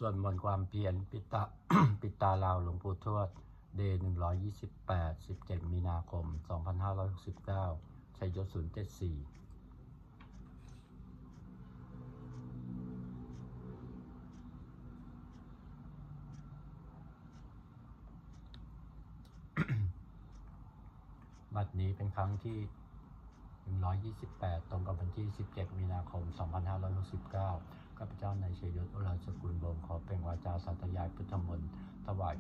ส่วนมนต์ความเพียรปิตา ปิตาลาวหลวงปู่ทวดเดย์128 17 มีนาคม 2569 ชัยยศ074 บัดนี้เป็นครั้งที่ 128 ตรงกับวันที่ 17 มีนาคม 2569 ข้าพเจ้านายชัยยศ อุไรสกุลวงศ์ขอเป็นวาจาสาธยายพุทธมนต์ถวาย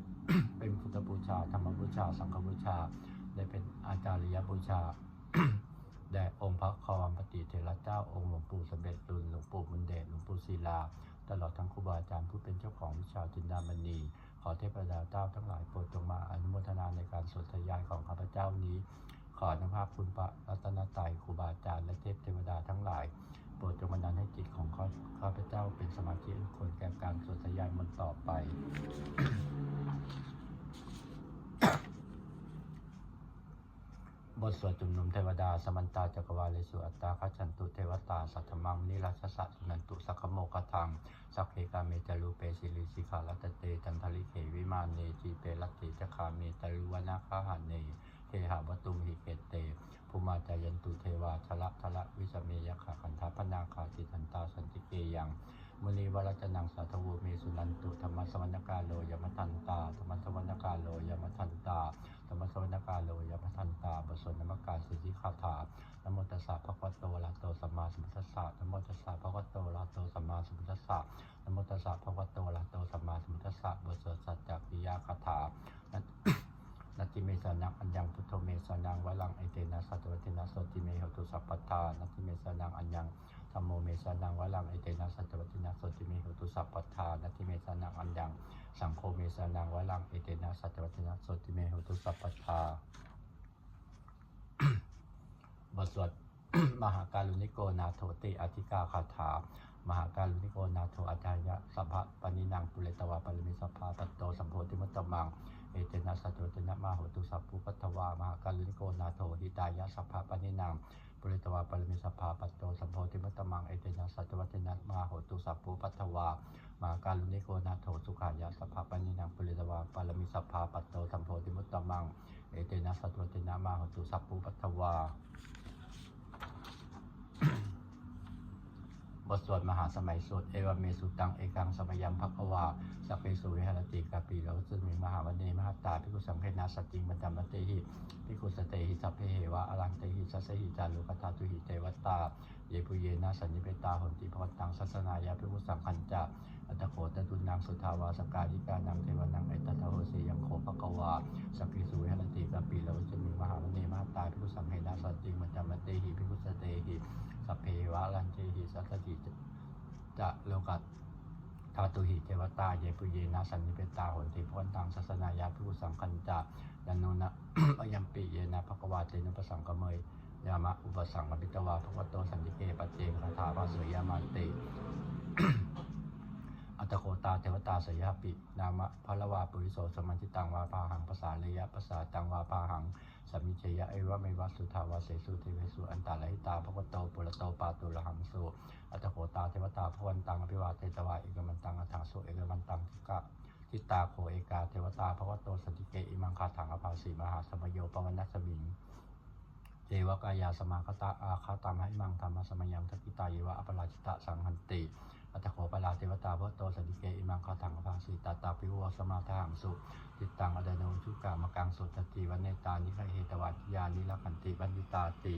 เป็นพุทธบูชา ธรรมบูชา สังฆบูชา ได้เป็นอาจาริยบูชา แด่องค์พระคอมปฏิเถระเจ้า องค์หลวงปู่สมเด็จตุลหลวงปู่บุญเดชหลวงปู่ศิลา ตลอดทั้งครูบาอาจารย์ผู้เป็นเจ้าของวิชาจินดามณี ขอเทพเจ้าทั้งหลายโปรดจงมาอนุโมทนาในการสวดทยายของข้าพเจ้านี้ ขออนุภาพคุณพระรัตนตรัยครูบาอาจารย์และเทพเทวดาทั้งหลายโปรดจงบันดาลให้จิตของข้าพเจ้าเป็นสมาธิคนแก่การสวดทยายมนต์ต่อไป บทสวดจุมนุมเทวดาสมันตาจักรวาเลสุอัตตาคัจฉันตุเทวตาสัทธมังนิรัสสะสุนันตุสักขโมกทังสัพเพกาเมจลูเปสิลิสิขาลัตเตจันทลิเขวิมานเนจีเปรัตติจคาเมตลุวนาคาหาเนเทหาวตุมหิเกเตภูมาจายันตุเทวาชละทละวิสเมยขะขันธพนาคาติทันตาสันติเกยังมุนีวรจนังสัทวูเมสุนันตุธรรมสวรรกาโลยมทันตาธรรมสวรรกาโลยมทันตาธรรมสวรรกาโลยมทันตาบทสวดนมัสการสิทธิคาถานะโมตัสสะภะคะวะโตอะระหะโตสัมมาสัมพุทธัสสะนะโมตัสสะภะคะวะโตอะระหะโตสัมมาสัมพุทธัสสะนะโมตัสสะภะคะวะโตอะระหะโตสัมมาสัมพุทธัสสะบทสวดสัจจกิริยาคาถานัตติเมสานังอัญญังพุทโธเมสานังวะลังไอเตนะสัตวะเทนะโสติเมหตุสัพพทานัตติเมสานังอัญญังธัมโมเมสานังวะลังไอเตนะสัตวะเทนะโสติเมหตุสัพพทานัตติเมสานังอัญญังสังโฆเมสานังวะลังไอเตนะสัตวะเทนะโสติเมหตุสัพพทา บทสวด มหาการุณิโกนาโถติอธิกาคาถามหาการุณิโกนาโถอาจารยะสัพพะปณินังปุเรตวาปริมิสัพพะปัตโตสัมโพธิมัตตมังเอเตนะสัจวะเทนะมาโหตุสัพพุปัตถวามหาการุณิโกนาโถหิตายะสัพพะปณินังปุเรตวาปริมิสัพพะปัตโตสัมโพธิมัตตมังเอเตนะสัจวะเทนะมาโหตุสัพพุปัตถวามหาการุณิโกนาโถสุขายะสัพพะปณินังปุเรตวาปริมิสัพพะปัตโตสัมโพธิมัตตมังเอเตนะสัจวะเทนะมาโหตุสัพพุปัตถวาบทสวดมหาสมัยสวดเอวเมสุตังเอกังสมยัมภควาสัพเพสุวิหารติกาปีโลสุมิมหาวันเนมหาตาภิกขุสังฆนาสติมัจจมเตหิภิกขุสเตหิสัพเพเหวะอรังเตหิสัสหิจารุกตาตุหิเทวตาเยปุเยนะสัญญิเปตาหนติภวตังสัสนายาภิกขุสังขันจะอัตโขตตุนังสุทาวาสกาลิกานังเทวนังเอตตะโหสียังโขภควาสัพเพสุวิหารติกาปีโลสุมิมหาวันเนมหาตาภิกขุสังฆนาสติมัจจมเตหิภิกขุสเตหิสัพเพเหวะอรังเตหิสัสหิจะโลกัตธาตุหิเทวตาเยปุเยนะสันนิเปตาโหติพวันตังศาสนายาภิกขุสังคัญจายันโนนะ ยัมปิเยนะภควาเตนุปสังกเมยยามะอุปสังกปิตวาภควโตสันติเกปเจคาถาภาสยามาติ อัตโคตาเทวตาสยาปินามะพะละวาปุริโสสมัญจิตังวาปาหังภาษาเลยะภาษาตังวาปาหังสัมมิเชยะเอวะเมวะสุทาวาเสสุเทเวสุอันตาลหิตาภควโตปุระโตปาตุระหังสุอัตโคตาเทวตาภวันตังอภิวาเทตวาเอกมันตังอัฏฐาสุเอกมันตังทิตาโคเอกาเทวตาภควโตสันติเกอิมังคาถังอภาสีมหาสมโยปวนัสสมิงเจวกายาสมาคตาอาคาตามให้มังธรรมสมยังทักิตาเยวะอปราชิตะสังหันติอัตโขปลาเทวตาภวโตสันติเกอิมังคาถังอภาสีตาตาปิวสมาทหังสุติตังอดโนชุกามกังสุตติวันเนตานิคเหตวัตยานิลขันติบัญญิตาติ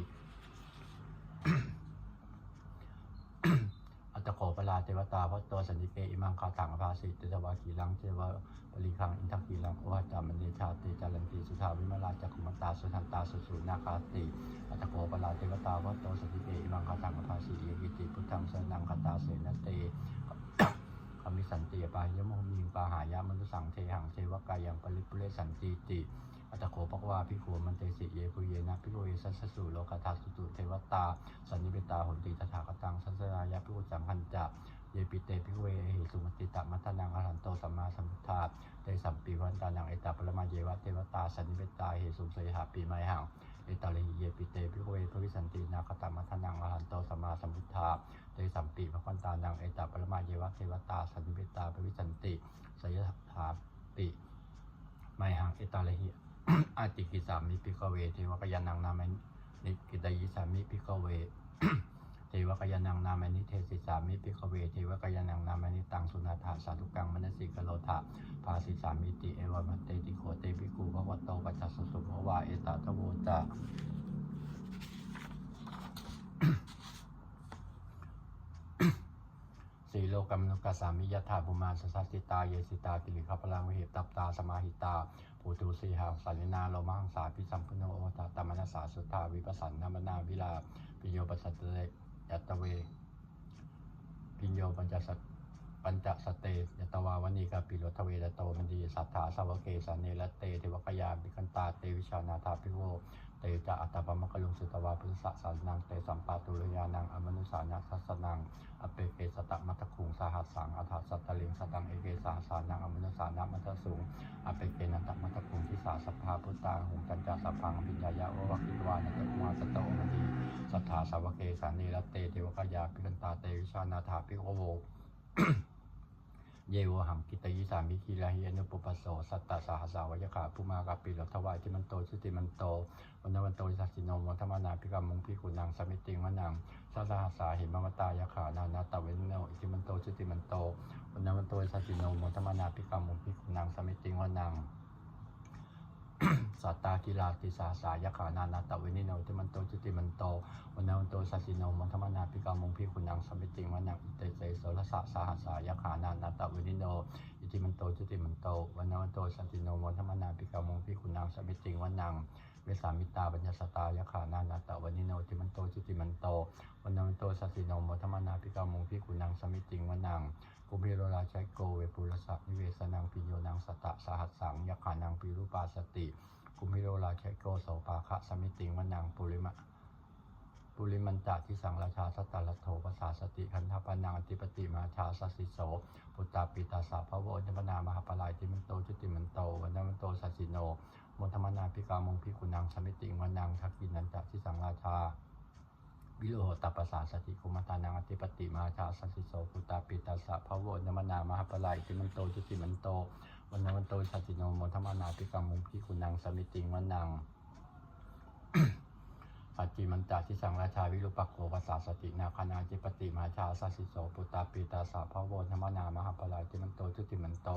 อัตโขปลาเทวตาภวโตสันติเกอิมังคาถังอภาสีเตตวาขีลังเทวปริคังอินทกีลังโอหัจจามณีชาติจารันติสุทาวิมลาจักขุมตาสุทันตาสุสุนาคาติอัตโขปลาเทวตาภวโตสันติเกอิมังคาถังอภาสีเยกิติพุทธังสนังคตาเสนเตคำมิสันติปายมหมิงปาหายามนุสังเทหังเทวกายังปริปุเรสันติติอัตโขปกวาภิกขุมันเตสิเยปุเยนะภิกขุเยสัสสุโลกธาสุตุเทวตาสันนิเปตาหนติตถาคตังสัสสายาภิกขุสังคัญจะเยปิเตภิกขุเอหิสุมติตะมัทนังอรหันโตสัมมาสัมพุทธาเตสัมปีวันตานังเอตาปรมาเยวะเทวตาสันนิเปตาเหสุสยหาปีไมหังเอ ตาลิเยปิเตภิกขเวภวิสันตินาคตมัทนังอรหันโตสัมมาสัมพุทธาเตสัมปิภคันตานังเอตปรมาเยวะเทวตาสันนิเวตาภวิสันติสยถาปิไมหังเอตาลิหิ อาติกิสามิภิกขเวเทวกยานังนามินิกิตยิสามิภิกขเว เทวกยานังนามานิเทศิสามิภิกขเวเทวกยานังนามานิตังสุนาถาสาธุกังมนสิกโลถะภาสิสามิติเอวมัตเตติโขเตภิกขุภควโตปัจจสุสุภวะเอตตะโวจะ สีโลกัมนุกัสสามิยถาภูมาสสัสสิตาเยสิตาปิริขพลังวิเหตัปตาสมาหิตาภูตูสีหาสันนินาโลมังสาพิสัมพุโนโอตตมนัสสาสุทธาวิปัสสันนามนาวิลาปิโยปัสสตเตยัตเวปิโยปัญจสเตยตวาวณีกาปิโลทเวดโตมันดีสัทธาสาวเกสเนลเตเทวกยาบิคันตาเตวิชานาถาภิโวเตจะอัตตปมะกลุงสุตวาพุทธสสานังเตสัมปาตุลยานังอมนุสานัสสนังอเปเกสตมัตคุงสหัสสังอัฏฐสัตตลิงสตังเอเกสาสานังอมนุสานัมัตสุงอเปเกนันตมัตคุงทิสาสภาพุตตาหุงจันจาสพังปิญญายะโอวคิตวานัตมาสตโอมดีสัทธาสาวเกสเนลเตเทวกยาปิคันตาเตวิชานาถาภิโว เยวหังกิตยิสามิคีลาหิอนุปปัสโสสัตตสหัสาวายขาภูมากาปิโลทวายที่มันโตชุติมันโตวันวันโตสัสสิโนมธรรมนาภิกรรมมงพิกุนังสมิติงวนังสาสหัสาหิมมตายาขานานาตเวโนอิติมันโตชุติมันโตวันวันโตสัสสิโนมธรรมนาภิกรรมมงพิกุนังสมิติงวนัง สัตตากิลาติสาสายขานานาตเวนิโนติมันโตจุติมันโตวันนาวันโตสัสสิโนมันธรรมนาปิกามงพิคุนังสมิติงวันนังอิเตเสโสรสะสาหัสายขานานาตเวนิโนอิติมันโตจุติมันโตวันนาวันโตสัสสิโนมันธรรมนาปิกามงพิคุนังสมิติงวันนังเวสามิตาปัญญสตายขานานาตเวนิโนติมันโตจุติมันโตวันนาวันโตสัสสิโนมันธรรมนาปิกามงพิคุนังสมิติงวันนังกุเบโรราชัยโกเวปุรสะนิเวสนังปิโยนังสตะสหัสสังยขานังปิรูปาสติกุมิโรลาเชโกโสปาคะสมิติงวนังปุริมันตะที่สังราชาสัตตลัทโธภาษาสติคันธปนังอธิปติมาชาสัสสิโสปุตตาปิตาสาภโวนิพนามหาปลายติมันโตจุติมันโตวันนันโตสัสสิโนมนธรรมนาภิกามงพิกุนังสมิติงวนังทักกินันตะที่สังราชาวิโลตัปปสาสติคุมตานังอธิปติมาชาสัสสิโสปุตตาปิตาสาภโวนิพนามหาปลายติมันโตจุติมันโตวันนันโตสัสสิโนมนธรรมนาภิกามงพิกุนังสมิติงวนัง ปัจจิมันตะที่สังราชาวิรุปักโขภาษาสตินาคนาจิปติมาชาสัสสิโสปุตตาปิตาสาภโวธรรมนามหาปลายติมันโตจุติมันโต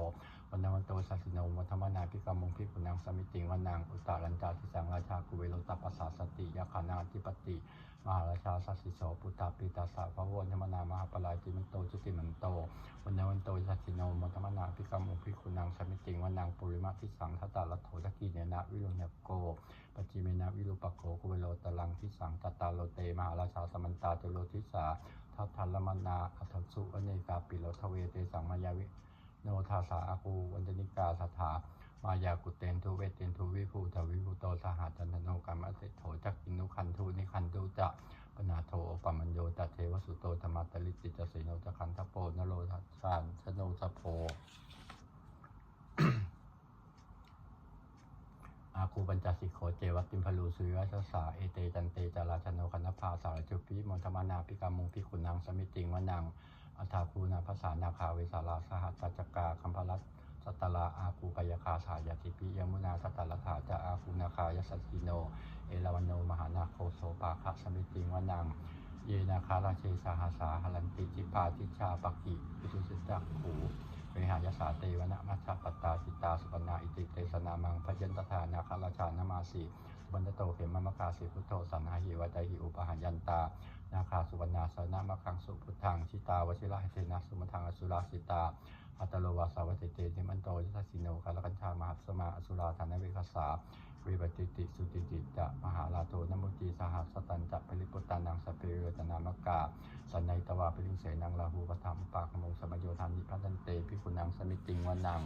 วันนันโตสัสสิโนวันธรรมนาภิกามงพิกุนังสมิติงวนังอุตตรัญจาที่สังราชากุเวโรตัปปสาสติยาคนาจิปติมหาราชาสัสสิโสปุตตาปิตาสาภโวธรรมนามหาปลายติมันโตจุติมันโตวันนันโตสัสสิโนวันธรรมนาภิกามงพิกุนังสมิติงวนังปุริมาทิสังทัตตาลัทโธทักกิเนนะวิโรเนโกปัจจิเมนะวิรุปักโขกุเวโรตลังทิสังตตาโลเตมหาราชาสมันตาตุโลทิสาทัตทัลลมนาอัตสุอเนกาปิโลทเวเตสังมายาวิโนทาสาอากูวันจนิกาสถามายากุเตนทุเวเตนทุวิภูทวิภูโตสหัจันทโนกรรมเสโถจักกินุคันทุนิคันตุจะปนาโทปมัญโยตเทวสุโตธรรมตลิติจเสโนจะคันทโปนโรทัสสานชโนสโพ อาคูปัญจสิกโขเจวัตติมพลูสุยะสาเอเตจันเตจาราชโนคณภาสารจุปิมนธรรมนาภิกามุงพิขุนังสมิติงวนังอัฏฐาคูนาภาษานาคาเวสาราสหัสจักกาคัมภลัสสัตตลาอาคูกายคาสายติปิยมุนาสัตตลถาจะอาคูนาคายสัสสิโนเอลวันโนมหานาโคโสปาคะสมิติงวนังเยนาคาราเชสหัสาหลันติจิปาทิชาปกิปิตุสิจักขูเวหายสาเตวนะมัชฌปตาสิตาสุปนาอิติเตสนามังพยัญชนะนาคาราชานามาสีบันโตเขมมะกาสิพุทโธสันหาหิวัตหิอุปหายันตานาคาสุวรรณาสนามะคังสุพุทธังชิตาวชิระเทนะสุมัทังอสุราสิตาอัตโลวาสาวัติเตติมันโตยัสสิโนคาลกัญชามหัสมาอสุราธานเวคสาเวปติติสุติจิจะมหาลาโทนมุจีสหัสตันจะปริปุตตานังสเปเรตนามกาสันในตวาปริงเสนังลาหูปธรรมปากขมงสมโยธานิพันเตพิคุนังสมิติงวนัง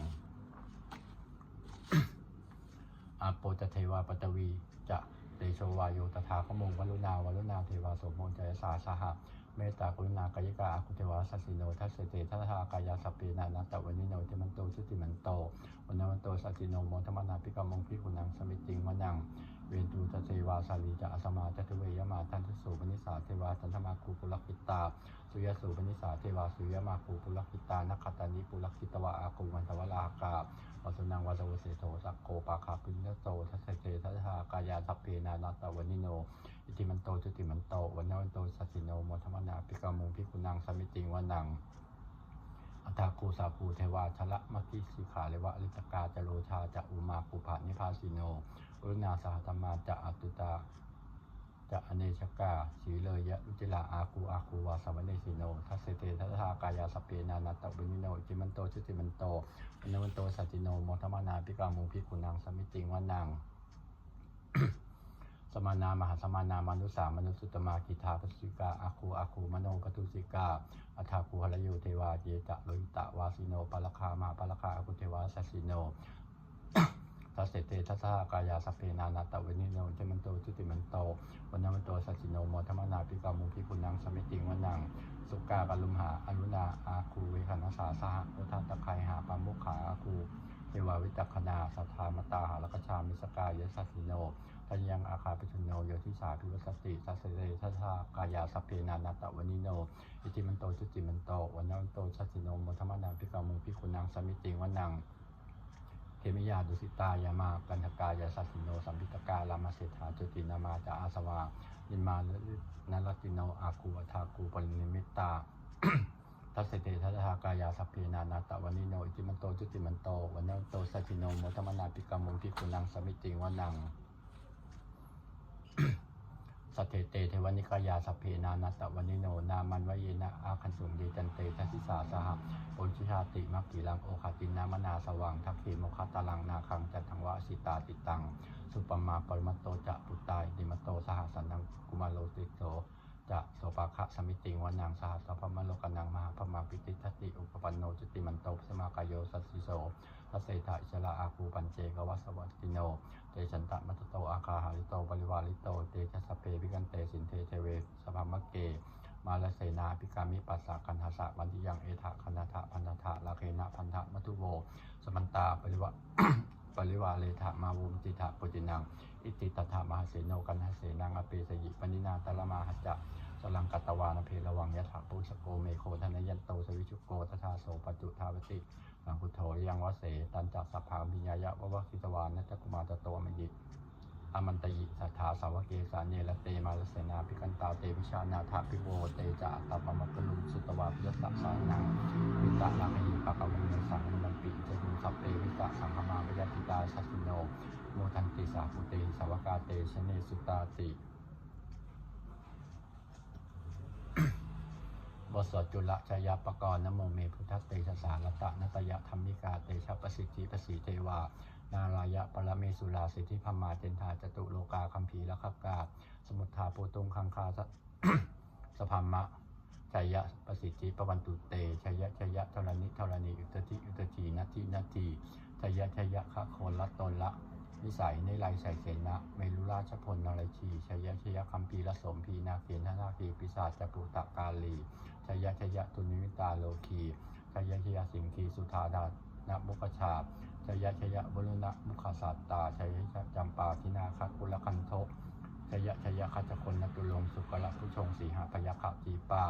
อาโปจเทวาปตวีจะเตโชวายโยตถาคมงวลุณาวลุณาเทวาโสมงจยสาสหะเมตตากรุณากายกาอาคุเทวาสัสสิโนทัสเสเตทัตถากายาสัพเพนานัตตวันิโนติมันโตชุติมันโตวันนวันโตสัสสิโนโมธรรมนาภิกามงพิคุนังสมิติงวนัง เวนตูจะเทวาสาลีจะอสมาจะทเวยมาทันทสุปนิสาเทวาสันธมาคูปุลกิตาสุยสุปนิสาเทวาสุยมาคูปุลกิตานักขตานิปุลกิตวะอาคูมันทวลากาวัสุนังวัสวเสโตสักโกปาคาปินโตทัสเตทัสหากายาทัพเพนานาตวนิโนอิติมันโตจุติมันโตวันนวันโตสัสิโนโมธรรมนาปิกามุงพิกุนังสมิติงวนังอัตถากูสาภูเทวาชละมัคคิสิขาเลวะอริตกาจโรชาจะอุมาปุภานิพาสิโนอุณาสหธรรมาจะอตุตาจะอเนชกาสีเลยยะรุจิลาอาคูวาสวเนสิโนทัสเตทัสหากายาสเปนานาตบุญิโนจิมันโตชุติมันโตวันวันโตสัจิโนโมธรรมนาปิกามุงพิกุนังสมิติงวนังสมานามหาสมานามนุสามนุสุตมากิธาปสิกาอาคูมโนปตุสิกาอัฏฐาคูหะโยเทวาเจจะโลหิตะวาสิโนปะละคามาปะละคาอาคุเทวาสัสสิโนทัสเสเตทัสสะกายาสเพนานาตเวนิโนเจมันโตจุติมันโตวันมันโตสัสสิโนโมธรรมนาปิกามุขพิกุนังสมิติงวนังสุกากาลุมหาอนุนาอาคูเวคานาสาสหโอทัตตะไคหาปามุขาอาคูเทวาวิจักขณาสัทธามตาหาลกชามิสกายสัสสิโนทันยังอาคาปิชุโนโยทิสาภิวัสติทัสเสเตทัสสะกายาสเพนานาตเวนิโนอิติมันโตจุติมันโตวันมันโตสัสสิโนโมธรรมนาปิกามุขพิกุนังสมิติงวนังเทมิยาดุสิตายามากันทกายาสัสสิโนสัมพิตกาลามาเสถาจุตินามาจะอาสวานิมานัลติโนอาคูอัฏฐาคูปรินิมิตตาทัสเสเตทัสหากายาสัพเพนานาตวนิโนอิติมันโตจุติมันโตวันนันโตสัจจิโนโมธรรมนาปิกามุงพิกุนังสมิติงวนังสัทเทเตเทวนิกายาสัพเพนานาตวนิโนนามันวเยนะอาคันสุงเดจันเตทัสสิสาสหปุญชิชาติมักกิลังโอคาตินามนาสว่างทักขีโมคตาลังนาคังจันทังวะสิตาติตังสุปมาปรมัตโตจะปุตตายดิมโตสหสันนังกุมารโลติโสจะโสปาคะสมิติงวนังสหัสพมโลกนังมหาพมาปิติทัตติอุปปันโนจุติมันโตสมากายโยสัสสิโสทัสเสถะอิชลาอาคูปัญเจกวัสวัตติโนเตชันตะมัตโตอาคาหาริโตบริวาริโตเตชะสเปภิกันเตสินเทเทเวสภามะเกมาลเสนาภิกามิปัสสะกันหสะวันทิยังเอถะคันธะพันธะลาเคนะพันธะมัทุโวสมันตาปริวาเลถะมาวุมจิถะปุจินังอิติตถามหาเสโนกันหเสนังอเปสยิปนินาตละมาหัจจะสลังกัตตวานเพลวังยะถาปุสโกเมโคธนยันโตสวิชุโกตถาโสปัจจุทาวติสังคุโธยังวเสตันจักสัพพามิยายะวะวะคิตวานัตกุมาตโตมยิอมันตยิสัทธาสาวเกสาเนลเตมาลเสนาภิกันตาเตวิชานาถาภิโวเตจะอัตตปมัคคุลุสุตวาพิยสัสสานังวิตานาคิปะกวังเนสังมันปิเจตุสัพเตวิตาสังฆมาวิยติตาสัสสิโนโมทันติสาปุเตสาวกาเตชเนสุตาติบทสวดจุลชยปกรณ์นโมเมพุทธเตชะสารตะนัตยธรรมิกาเตชะประสิทธิประสีเทวานารายะปรเมสุราสิทธิพมาเจนทาจตุโลกาคัมภีรคักกาสมุทธาปูตุงคังคาสภามะชัยยะประสิทธิปวันตุเตชัยยะธรณีอุตตินาทีชัยยะคะโคนละตนละนิสัยในลายใส่เสนะเมลุราชพลนรชีชัยยะคัมภีรสมพีนาเขียนนาคีปิศาจจปุตตะกาลีชัยยะตุนิมิตาโลคีชัยยะสิงคีสุธาดานะมุขชาชัยยะวรุณะมุขสัตตาชัยยะจำปาทินาคกุลคันโทชัยยะคัจคนนตุลงสุกละผู้ชงสีหพยคะจีปา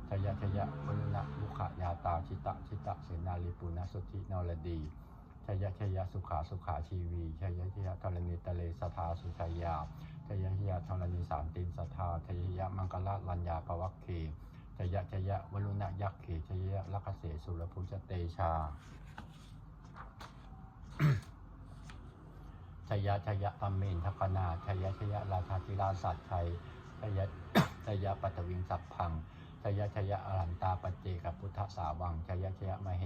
ชัยยะวรุณะมุขยาตาชิตะเสนาลิปุณสุทธินรดีชัยยะสุขาชีวีชัยยะธรณีตะเลสทาสุชัยยาชัยยะธรณีสามตินสทาชัยยะมังกลลัญญาภวัคเคชัยยะวรุณะยักเขชัยยะลักเสสุรพุจเตชาชัยยะธรรมเมนทัคนาชัยยะราชาธิราสัตชัยชัยยะปัตวิงสัพพังชัยยะอรันตาปัจเจกพุทธสาวังชัยยะมเห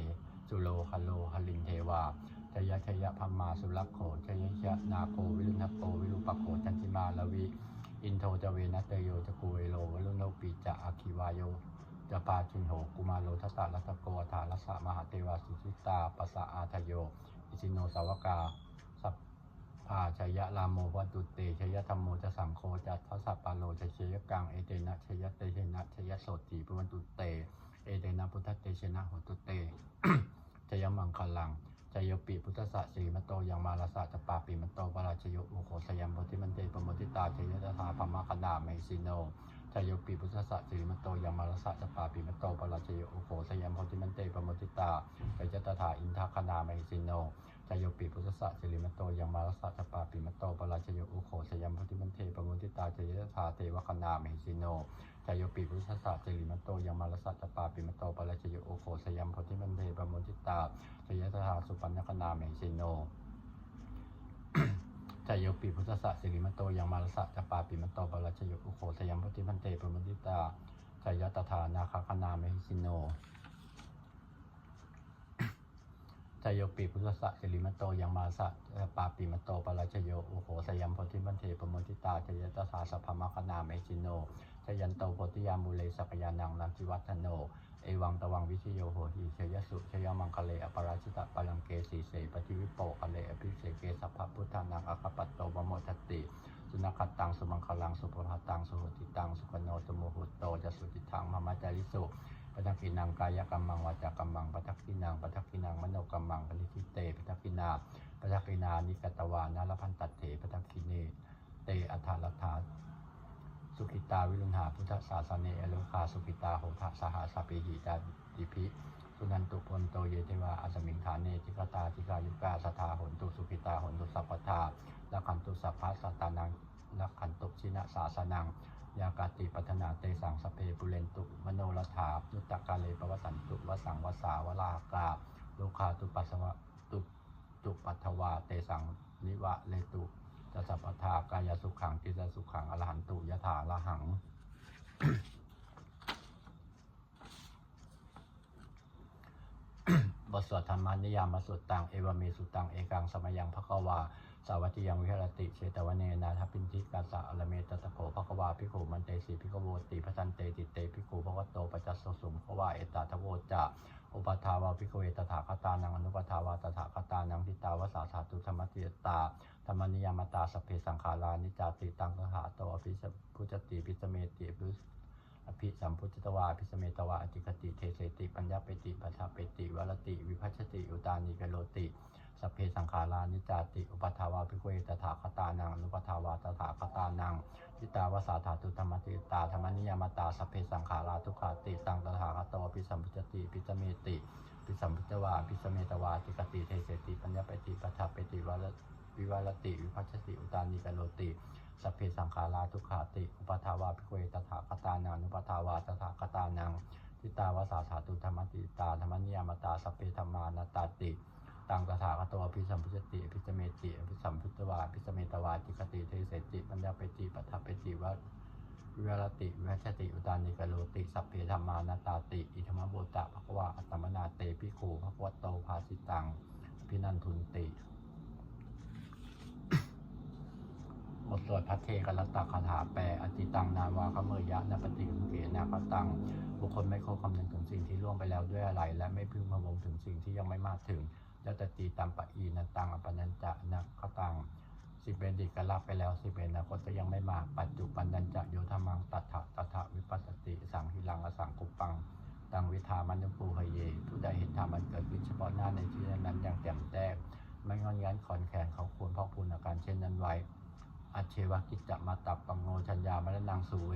สุโลคโลหลินเทวาชัยยะพัมมาสุลักโขชัยยะนาโควิรุณโกวิรุปโขจันติมาลวิอินโทจเวนัตโยจกุเวโลวรุโนปิจะอาคิวายโยจะปาจุนโหกุมาโลทัตตะรัตโกธารัสสะมหาเทวาสุสิตาปัสสะอาทโยอิสิโนสาวกาสัพพาชัยยะรามโมวัตุเตชัยยะธรรมโมจะสังโฆจัตทัสสะปาโลชัยยะกังเอเตนะชัยยะเตเชนะชัยยะโสติปวันตุเตเอเตนะพุทธเตเชนะโหตุเตชัยยะมังคลัง จโยปิพุทธะสีมโตยังมาลาสะจปาปิมโตปราชโยอุโขสยัมโพธิมันเตปโมทิตาเจยตถาพมคณาเมสิโนจโยปิพุทธะสีมโตยังมาลาสะจปาปิมโตปราชโยอุโขสยัมโพธิมันเตปโมทิตาเจยตถาอินทคณาเมสิโนจโยปิพุทธะสิริมโตยังมาลาสะจปาปิมโตปราชโยอุโขสยัมโพธิมันเตปโมทิตาเจยตถาเทวคณาเมสิโนจโยปิพุทธะสิริมโตยังมาลาสะจปาปิมโตปราชโยอุโขสยัมโพธิมันเตปโมทิตาเจยตถาสุปัญญคณาเมสิโนจโยปิพุทธะสิริมโตยังมาลาสะจปาปิมโตปราชโยอุโขสยัมโพธิมันเตปโมทิตาเจยตถานาคคณาเมสิโนจโยปิพุทธะสิริมโตยังมาสะปาปิมโตปราชโยอุโขสยัมโพธิมันเทปโมทิตาเจยตถาสัพพมคณาเมจิโนจยันโตโพธิยามูเลสัพยานังนันทิวัฒโนเอวังตวังวิชโยโหหิเชยสุเชยมังคะเลอปราชิตะปลังเกสีเสปฏิวิโปคะเลอภิเสเกสัพพพุทธานังอคปัตโตบโมทติสุนัขตังสุมังคลังสุภภัตตังสุหุติตังสุขโนตุโมหุตโตจะสุติทังมะมะจาริสุปทักขินังกายกรรมังวาจากรรมังปทักขินังมโนกรรมังปณิทิเตปทักขินานิกตวานาลพันตัตเถปทักขิเนเตอัฏฐลัทธาสุขิตาวิรุณหาพุทธศาสเนอโลคาสุขิตาโหทะสหสปิหิตาติภิสุนันตุปนโตเยเทวาอัสมิงฐานเนจิกตาจิกายุกาสทาหนตุสุขิตาหนตุสัพพทาละขันตุสัพพะสัตตานังละขันตุชินะสาสนังยากาติปัฏนาเตสังสเพปุเรนตุมโนรถานุตตะกาเลปวสันตุวสังวสาวลากาโลคาตุปัสสวะตุปัทวาเตสังนิวะเลตุจะสัพพทากายสุขังจิตสุขังอรหันตุยถาละหัง บทสวดธรรมนิยามสุตตังเอวเมสุตังเอกังสมยังภควาสาวัติยังวิหรติเชตวเนนะทัพพินทิกาสะอลเมตตะโขภควาภิกขุมันเตสีภิกขโวติพทันเตติเตภิกขุภวโตปัจจสสุมภวาเอตตะโวจะอุปทาวาภิกขเวตถาคตานังอนุปทาวาตถาคตานังทิตาวสาสาตุธรรมติตาธรรมนิยามตาสเพสังขารานิจาติตังสหาโตอภิสพุจติพิสเมติอภิสัมพุทธวาอภิสเมตวาอติคติเทเสติปัญญาเปติปัฏฐาเปติวรติวิภัชติอุตานิเกโลติสัพเพสังขารานิจาติอุปทาวาภิกขุตถาคตานังอนุปทาวาตถาคตานังทิตาวสาธาตุธรรมติตาธรรมนิยามตาสัพเพสังขาราทุกขาติตังตถาคตอภิสัมพุจติภิสเมติภิสัมพุทธวาภิสเมตวาอติคติเทเสติปัญญาเปติปัฏฐาเปติวิวรติวิภัชติอุตานิเกโลติสัพเพสังขาราทุกขาติอุปทาวาภิกขุตถาคตานังอนุปทาวาตถาคตานังทิตาวสาธาตุธรรมติตาธรรมนิยามตาสัพเพธรรมานาตาติตังตถาคตอภิสัมพุจติอภิสเมติอภิสัมพุทธวาอภิสเมตวาติคติเทเสติปัญญาเปติปัฏฐาเปติวิวรติวิภัชติอุตานิเกโลติสัพเพธรรมานาตาติอิธรรมโบตะภควาอัตตมนาเตภิกขุภควโตภาสิตังพินันทุนติบทสวดพัทเทกรัตตคาถาแปลอติตังนาวาคเมยะนาปฏิกุเกนาคตังบุคคลไม่เข้าคำนึงถึงสิ่งที่ล่วงไปแล้วด้วยอะไรและไม่พึงพะวงถึงสิ่งที่ยังไม่มาถึงยตติตัมปะอีนันตังอปนัญจะนาคตังสิบเอ็ดก็รับไปแล้วสิบเอ็ดอนาคตจะยังไม่มาปัจจุบันนัญจะโยธามังตัทถะวิปัสสติสังหิรังอสังกุปปังตังวิธามันุปูหเยผู้ใดเห็นธรรมมันเกิดขึ้นเฉพาะหน้าในที่นั้นอย่างแจ่มแจ้งไม่งอนงันขอนแขนเขาควรพอกพูนอาการเช่นนั้นไว้อัจเชวกิจจะมาตับปังโงชัญญามรณังสุเว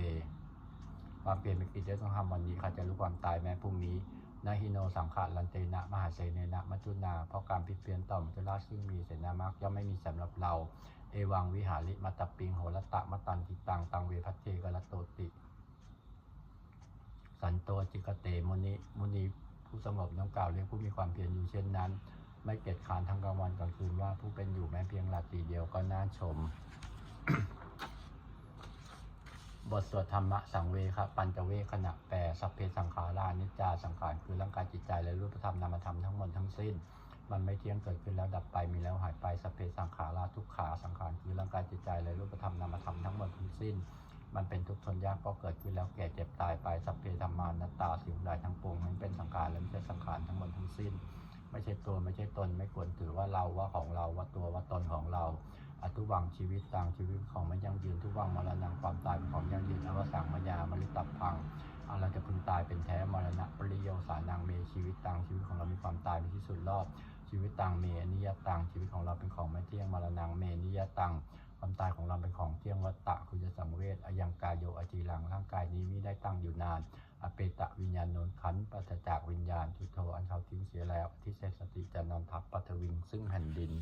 ความเปลี่ยนเป็นกิจได้ต้องทำวันนี้ค่ะจะรู้ความตายแม้พรุ่งนี้นาฮิโนสังขารลันเตนะมหาเสเนนะมัจจุนาเพราะการผิดเพี้ยนต่อมัจจุราชซึ่งมีเสนามักย่อมไม่มีสำหรับเราเอวังวิหาริมัตตปิงโหรตะมตันติตังตังเวพัทเทกรโตติสันโตจิกเตมุนีผู้สงบน้อมกล่าวเรียกผู้มีความเพียรอยู่เช่นนั้นไม่เกียจคร้านทั้งกลางวันกลางคืนว่าผู้เป็นอยู่แม้เพียงราตรีเดียวก็น่าชม บทสวดธรรมะสังเวคปัญจเวคขณะแปลสัพเพสังขารานิจจาสังขารคือร่างกายจิตใจและรูปธรรมนามธรรมทั้งหมดทั้งสิ้นมันไม่เที่ยงเกิดขึ้นแล้วดับไปมีแล้วหายไปสัพเพสังขาราทุกขาสังขารคือร่างกายจิตใจและรูปธรรมนามธรรมทั้งหมดทั้งสิ้นมันเป็นทุกข์ทนยากเพราะเกิดขึ้นแล้วแก่เจ็บตายไปสัพเพธรรมานัตตาสิ่งใดทั้งปวงมันเป็นสังขารและไม่ใช่สังขารทั้งหมดทั้งสิ้นไม่ใช่ตัวไม่ใช่ตนไม่ควรถือว่าเราว่าของเราว่าตัวว่าตนของเราอทุวังชีวิตต่างชีวิตของมันยั่งยืนทุวังมรณะความตายเป็นของยั่งยืนอวสังมยามฤตับพังเราจะพึงตายเป็นแท้มรณะปริโยสานังเมชีวิตต่างชีวิตของเรามีความตายเป็นที่สุดรอบ ชีวิตตังเมอนิยตังชีวิตของเราเป็นของไม่เที่ยงมรณังเมนิยตังความตายของเราเป็นของเที่ยงวัฏฏะคุณจะสังเวชอยังกายโยอจีรังร่างกายนี้มิได้ตั้งอยู่นานอเปตะวิญญาณโนนขันปัจจากวิญญาณทุโทอันเขาทิ้งเสียแล้วที่เศสติจะนอนทับปัทวิงซึ่งแผ่นดิน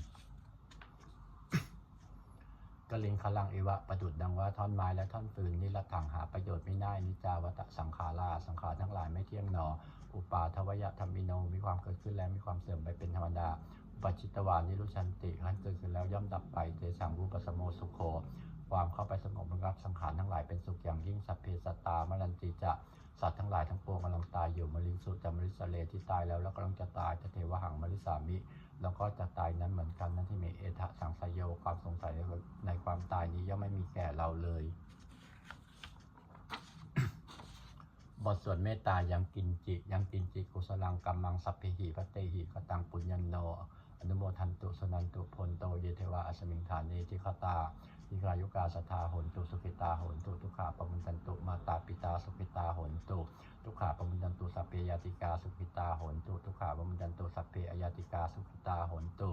กลิงคลังเอวะประดุดดังว่าท่อนไม้และท่อนฟืนนิรัตถังหาประโยชน์ไม่ได้นิจาวัตสังขาราสังขารทั้งหลายไม่เที่ยงหนออุปาทวยธรรมิโนมีความเกิดขึ้นแล้วมีความเสื่อมไปเป็นธรรมดาอุปจิตตวานิรุชันติขั้นเกิดขึ้นแล้วย่อมดับไปเตสังรูปสโมสุโขความเข้าไปสงบระงับสังขารทั้งหลายเป็นสุขอย่างยิ่งสัพเพสัตตามรันติจะสัตว์ทั้งหลายทั้งปวงกำลังตายอยู่มลิงสุจมริสเลที่ตายแล้วกำลังจะตายเทวหังมริสามิแล้วก็จะตายนั้นเหมือนกันนั้นที่มีเอทะสังสยโยความสงสัยในความตายนี้ย่อมไม่มีแก่เราเลยบทสวดเมตตายังกินจิกุศลังกัมมังสัพพิหิพัตเตหิกตังปุญญโนอนุโมทันตุสนันตุพลโตเยเทวาอสมิงฐานีทิคตาทิกายุกาสทาโหนตุสุขิตาโหนตุทุกขาปมุนตันตุมาตาปิตาสุขิตาโหนตุทุกขาปมุนตันตุสัพเพยติกาสุขิตาโหนตุทุกขาปมุนตันตุสัพเพอยติกาสุขิตาโหนตุ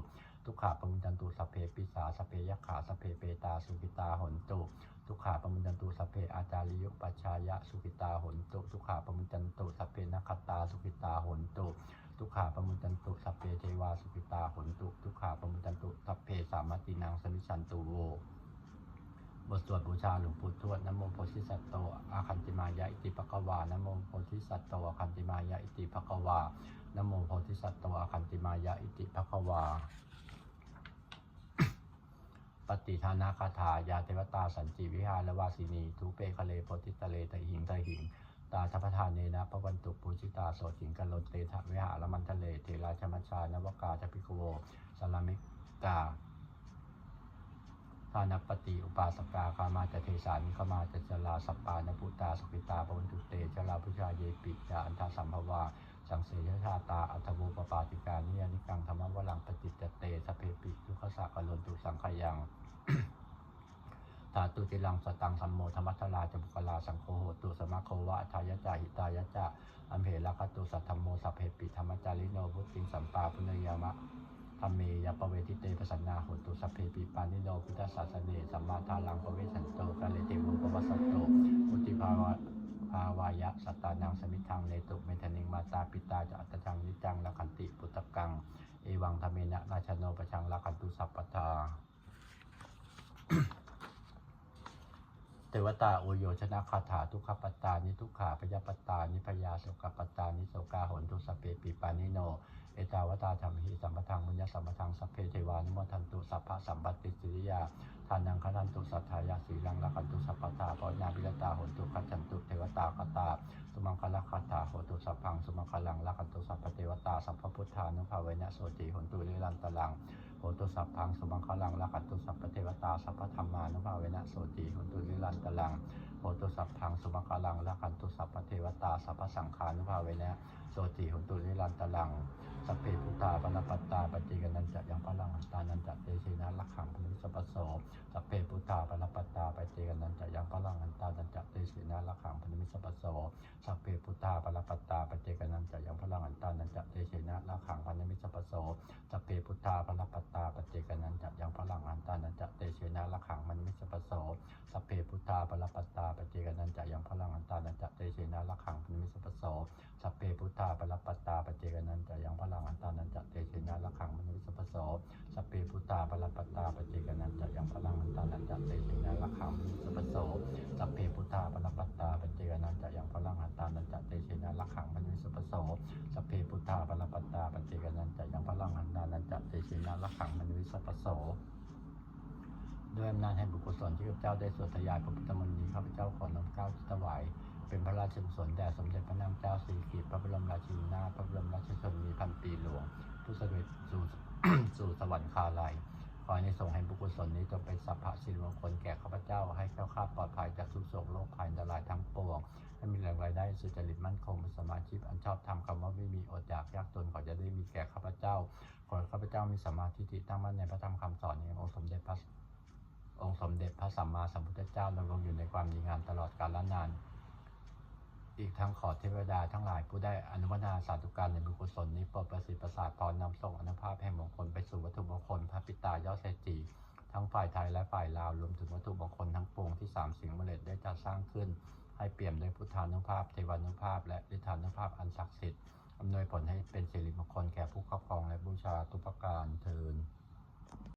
ทุกขาปมุนตันตุสัพเพปิสาสัพเพยัคขาสัพเพเปตาสุขิตาโหนตุทุกขาปมุนตันตุสัพเพอาจาริยุปัชชายะสุขิตาโหนตุทุกขาปมุนตันตุสัพเพนัคตาสุขิตาโหนตุทุกขาปมุนตันตุสัพเพเทวาสุขิตาโหนตุทุกขาปมุนตันตุสัพเพสามัตินังสมิชันตุโวบทสวดบูชาหลวงปู่ทวดนะโมโพธิสัตโตอาคันติมายะอิติภควานะโมโพธิสัตโตอาคันติมายะอิติภควานะโมโพธิสัตโตอาคันติมายะอิติภควาปฏิทานาคาถายาเทวตาสันจิวิหารวาสินีทุเปคะเลโพธิตะเลตหิงตาทัพทานเนนะพระวันตุปูชิตาโสถิงกันลนเตถะวิหารมันทะเลเทราชมัชชานวกาจพิโกโวสลามิกาทานปฏิอุปาสกาคามาจเทสานิคมาจจลาสัปปานพุตาสุขิตาปวันตุเตจลาพุชาเยปิจาอันทาสัมภวาสังเสยชาตาอัตโวปปาติกานิยนิกังธรรมวลังปฏิจเตสเพปิทุขสักกลนตุสังขยังธาตุติลังสตังสัมโมธรรมัทลาจบุคลาสังโฆโหตุสมะโควะทายะจาหิตายะจาอัมเพลคัตุสัทธโมสัพเพปิธรรมจาริโนพุทธิสัมปาปุเนยามะธรรมเมยปเวทิเตปสันนาโหตุสัพเพปิปานิโนพุทธศาสเนสัมมาทาลังปเวสันโตกาเลเตโมปวัสสโตมุติภาวายะสัตตานังสมิทังเนตุเมธนิงมาตาปิตาจะอัตถังนิจังละขันติปุตตกังเอวังธรรมเมนะราชโนปชังละขันตุสัพพทาเทวตาโอโยชนะคาถาทุกขปัตตานิทุกขาพยาปัตตานิพยาโสกปัตตานิโสกาโหนตุสัพเพปิปานิโนเอตาวตาธรรมหิสัมปทังมุญญสัมปทังสัพเพเทวานุโมทันตุสัพพะสัมปติสิริยาทานังคทันตุสัทธายาสีลังละคันตุสัพพทาปญาภิรตาโหนตุขัจฉันตุเทวตาคตาสุมังคละคาถาโหตุสัพพังสุมังคลังละคันตุสัพพเทวตาสัพพพุทธานุภาเวนะโสติโหนตุลิลันตลังโหตุสัพพังสุมังคลังละคันตุสัพพเทวตาสัพพธรรมานุภาเวนะโสติโหนตุลิลันตลังโหตุสัพพังสุมังคลังละคันตุสัพพเทวตาสัพพสังฆานุภาเวนะโสติโหนตุลิลันตลังสัพเพพุทธาปนปัตตาปฏิกนันจะยังพลังอันตานันจะเตชินะลักขังพนุสปโสสัพเพพุทธาปนปัตตาปฏิกนันจะยังพลังอันตานันจะเตชินะลักขังพนุสปโสสัพเพพุทธาปนปัตตาปฏิกนันจะยังพลังอันตานันจะเตชินะลักขังพนุสปโสสัพเพพุทธาปนปัตตาปฏิกนันจะยังพลังอันตานันจะเตชินะลักขังพนุสปโสสัพเพพุทธาปนปัตตาปฏิกนันจะยังพลังอันตานันจะเตชินะลักขังพนุสปโสสัพเพพุทธาปนปัตตาปฏิกนันจะยังพลังอันตานันจะเตชินะละขังมนุสปโสสัพเพพุทธาปรปัตตาปเจกนันจะยังพลังอันตานันจะเตชินะละขังมนุสปโสสัพเพพุทธาปรปัตตาปเจกนันจะยังพลังอันตานันจะเตชินะละขังมนุสปโสสัพเพพุทธาปรปัตตาปเจกนันจะยังพลังอันตานันจะเตชินะละขังมนุสปโสด้วยอำนาจแห่งบุญกุศลที่ข้าพเจ้าได้สวดทยายพระพุทธมนต์นี้ข้าพเจ้าขอน้อมเกล้าถวายเป็นพระราชกุศลแด่สมเด็จพระนางเจ้าสิริกิติ์พระบรมราชินีนาถพระบรมราชชนนีพันปีหลวงผู้เสด็จสู่สวรรคาลัยขอในส่งแห่งบุญกุศลนี้จงเป็นสัพพะสิริมงคลแก่ข้าพเจ้าให้แคล้วคลาดปลอดภัยจากทุกโศกโรคภัยอันตรายทั้งปวงให้มีแหล่งรายได้สุจริตมั่นคงเป็นสมาชิกอันชอบธรรมคำว่าไม่มีอดอยากยากจนขอจะได้มีแก่ข้าพเจ้าขอข้าพเจ้ามีสัมมาทิฏฐิตั้งมั่นในพระธรรมคำสอนแห่งองค์สมเด็จพระสัมมาสัมพุทธเจ้าดำรงอยู่ในความดีงามตลอดกาลนาน อีกทั้งขอเทวดาทั้งหลายผู้ได้อนุโมทนาสาธุการในบุญกุศลนี้โปรดประสิทธิ์ประสาทพรนำส่งอนุภาพแห่งมงคลไปสู่วัตถุมงคลพระปิตายอดเศรษฐีทั้งฝ่ายไทยและฝ่ายลาวรวมถึงวัตถุมงคลทั้งปวงที่3สิ่งมฤตได้จัดสร้างขึ้นให้เปี่ยมด้วยพุทธานุภาพเทวานุภาพและฤทธานุภาพอันศักดิ์สิทธิ์อำนวยผลให้เป็นสิริมงคลแก่ผู้ครอบครองและบู